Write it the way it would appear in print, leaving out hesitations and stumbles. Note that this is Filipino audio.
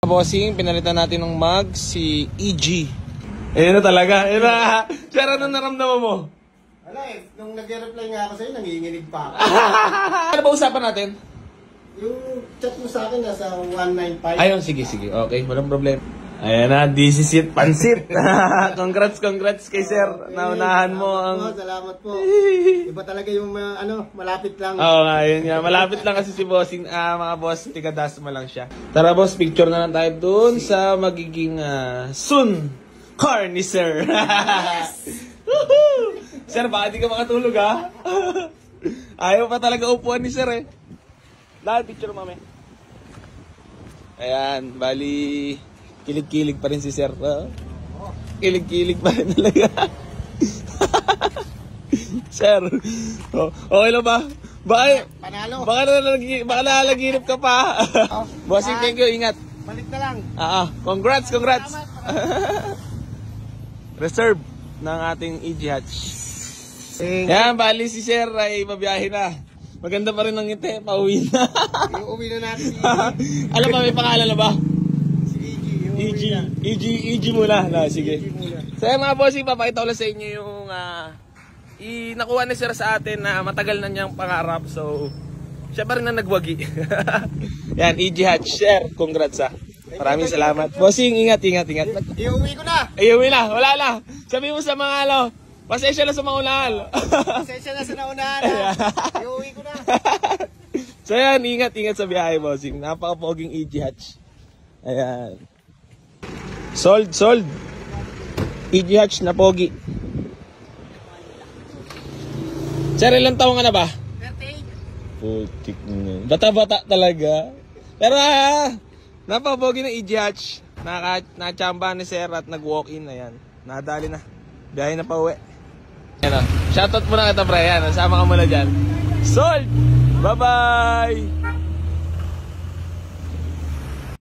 Bossing, pinalitan natin ng mug si EG. Ayan na talaga. Ayan na. Sir, ano naramdaman mo? Wala eh. Nung nag-reply nga ako sa'yo, nanginginig pa ako. Ano ba usapan natin? Yung chat mo sa akin nasa 195. Ayun, sige. Okay, walang problema. Ayan na, this is it, pansit. Congrats kay sir. Naunahan mo ang... Salamat po. Iba talaga yung malapit lang. Oo nga, yun nga. Malapit lang kasi si Bossing, mga boss, tiga Dasma lang siya. Tara boss, picture na lang tayo dun sa magiging soon car ni sir. Yes! Sir, baka di ka makatulog ha? Ayaw pa talaga upuan ni sir eh. Lahat picture mami. Ayan, bali... Kilig-kilig pa rin si sir. Kilig-kilig pa rin talaga. Sir, okay lang ba? Panalo. Baka nalalaginip ka pa. Bossing, thank you. Ingat. Balik na lang. Congrats. Reserve ng ating EG Hatch. Yan, bali si sir ay mabiyahe na. Maganda pa rin ang ngiti. Pauwi na. Iuwi na natin. Alam ba, may pangalan na ba? EG muna. Sige. So mga bossing, papakita ko lang sa inyo yung nakuha ni sir sa atin na matagal na niyang pangarap. So, siya pa rin na nagwagi. Yan, EG Hatch. Sir, congrats Maraming salamat. Bossing, ingat. Iuwi ko na. Iuwi na, wala na. Sabi mo sa mga pasensya na sa mga unahan. Pasensya na sa naunahan. Iuwi ko na. So yan, ingat sa biyahe, bossing. Napaka-poging EG Hatch. Ayan. Sold. EG Hatch na pogi. Sir, ilang taong ka na ba? 38. Putik na. Bata-bata talaga. Pero napapogi ng EG Hatch. Nachamba ni sir at nag-walk-in na yan. Nadali na. Biyahe na pa uwi. Shoutout muna kita pre. Yan, nasama ka muna dyan. Sold! Bye-bye!